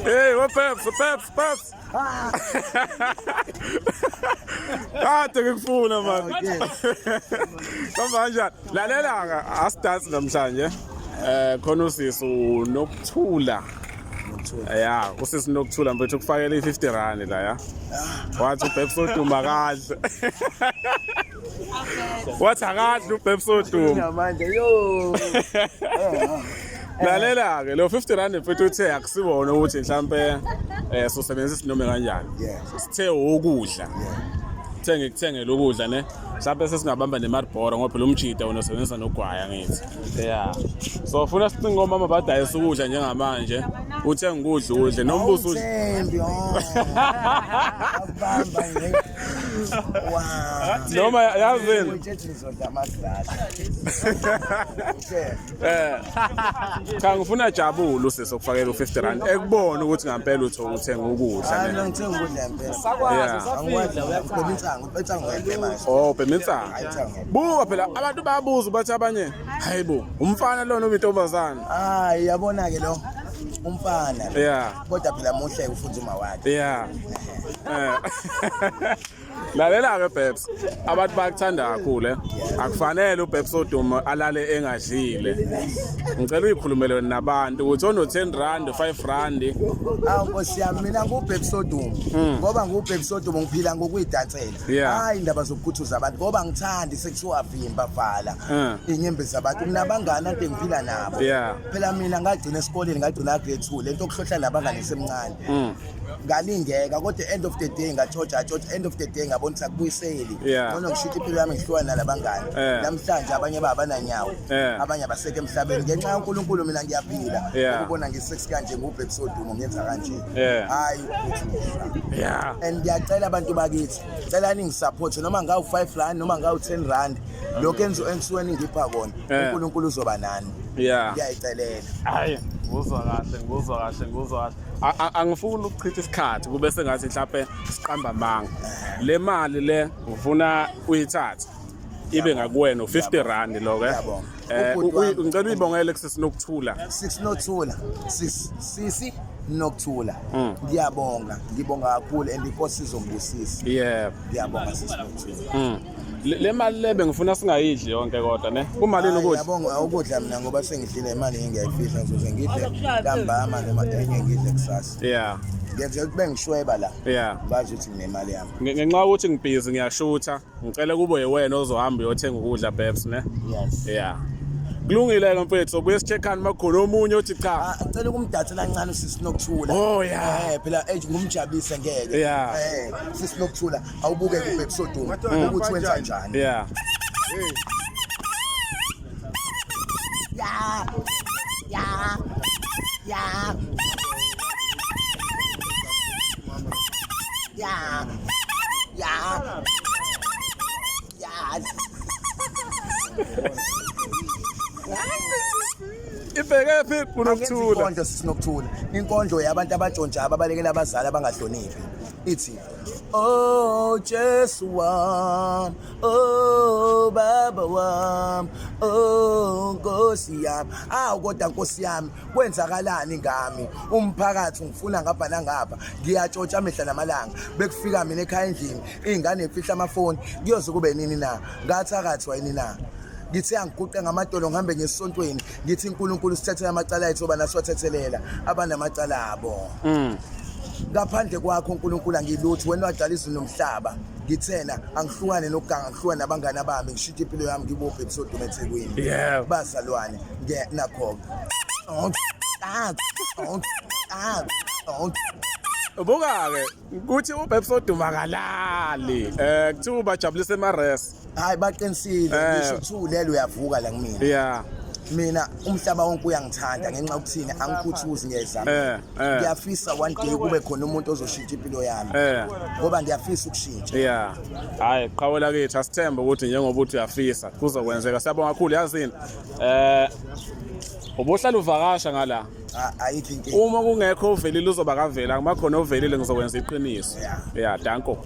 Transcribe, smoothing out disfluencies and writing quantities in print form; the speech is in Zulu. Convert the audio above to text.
Hey, what Peps? Kade ngikufuna man. Kamba kanjani? Lalela asidance namhlanje. Khona usisi unokuthula. Ya, usisi unokuthula mfethu ukufakela i50 la ya. Wathi uPeps oduma kahle. Wathi akahle uPeps oduma. Manje yo. Lalela ke lo R50 mfethu uthe akusibona ukuthi mhlambe sosebenzisa isinome kanjani. Sithe ukudla. Kuthenge lokudla ne. Mhlambe sesingabamba neMaribhora ngoba lo mjida unosebenzisa nogwaya ngithi. Yeah. So ufuna sicinga omama badayisa ukudla njengamanje. Uthenga ukudla udle nombuso udle. Abamba nje. Wow. Noma yazini. Cha ngifuna jabule usesokufakela u50 ekubona ukuthi ngempela uthenga ukudla ne. Ngithenga ukudla ngempela. Sakwazi angikwadla uyabhemintsango, ubetsango ngempela. Oh, bemintsango. Buka phela abantu bayabuza bathi abanye, hayibo, umfana lona ubintombazana. Hayi yabona ke lo. Umfana. Yeah. Kodwa phela muhle ufunza uma wakhe. Yeah. Lalela ke Peps, abantu bakuthanda kakhulu akufanele uPeps oduma alale engadlile. Ngicela uyikhulumele nabantu ukuthi ono R10 R5. Nkosi yami mina nguPeps oduma ngoba nguPeps oduma ngiphila ngokuyidansela. Hayi indaba zokukhuthuza abantu ngoba ngithandi sekuthiwa vimba vala inyembe zabantu nabangani ade ngiphila nabo. Phela mina ngagcina esikoleni ngagcina grade 2 lento okuhlohla nabangani semncane. Ngalingeka kodwa end of the day ngatshotsha end of the day ngabona ukuthi akubuyiseli ngoba ngishithe impilo yami ngihlwana nalabangani namhlanje abanye babananyawo abanye abaseke emhlabeni ngenxa kaNkulunkulu mina ngiyaphila ukubona ngisex kanje nguPeps oduma ngenza kanje hayi ukuthi and ngiyacela abantu bakithi celani ngisupport noma ngawu R5 noma ngawu R10 lokho ensuweni ngipha kona uNkulunkulu uzoba nani ngiyayicelela. Hayi nguzwa kahle angifuni ukuchitha isikhathi kube sengathi mhlawumbe siqamba manga le mali le ufuna uyithathe ibe ngakuwena u50 lo ke ngicela uyibongele kusinokuthula sisi nokuthula ngibonga kakhulu and inkosi izombusisa ngiyabonga sisi nokuthula. Le mali lebe ngifuna singayidli yonke kodwa ne kumalini ukudla yabonga ukudla mina ngoba sengidlile imali engiyayifihla ngizoze ngidle ntambama noma enye ngidle kusasa ngenze ukuthi ngishweba la bazi ukuthi nginemali yami ngenxa ukuthi ngibhizi ngiyashutha ngicela kube yewena ozohamba uyothenga ukudla Peps ne kulungile ke mfethu sobuye sicheckani makhona omunye othi cha ngicela ukumdatsela kancane usisi nokuthula phela age ngumjabulise ngeke sisi nokuthula awubuke kuPeps oduma ukuthi wenza kanjani ibheke phi kunokuthula inkondlo sisinokuthula inkondlo yabantu abatshontsha ababalekela abazali abangahloniphi ithi oh Jesu wami oh baba wami oh Nkosi yami kodwa Nkosi yami kwenzakalani ngami umphakathi ngifuna ngapha nangapha ngiyatshontsha amehla namalanga bekufika mina ekhaya endlini izingane ezifihla amafoni kuyoze kube nini na ngathakathi wayini na ngithi angiguqe ngamadolo ngihambe ngesontweni ngithi uNkulunkulu sithethe amacala ethu bana siwathethelela abanamacala abo ngaphandle kwakho uNkulunkulu angilutho wena wadala izulu nomhlaba ngithena angihlukane noganga ngihlukane nabangani bami ngishithe impilo yami ngibophe eBisoduma eThekwini bazalwane nakho Buka-ke kuthi uPeps oduma kalali kuthiwa bajabulisa eMares hayi baqinisile ngisho uthulele uyavuka la kumina mina umhlaba wonke uyangithanda ngenxa yokuthini angikhuthuzi ngiyayizama ngiyafisa one day kube khona umuntu ozoshintsha impilo yami ngoba ngiyafisa ukushintsha hayi qhawela kithi asithembe ukuthi njengoba uthi uyafisa kuzokwenzeka siyabonga kakhulu yazini ubohlala uvakasha ngala ayikho inkinga uma kungekho uvelile uzoba kavela kumakhona uvelile ngizokwenza iqiniso danko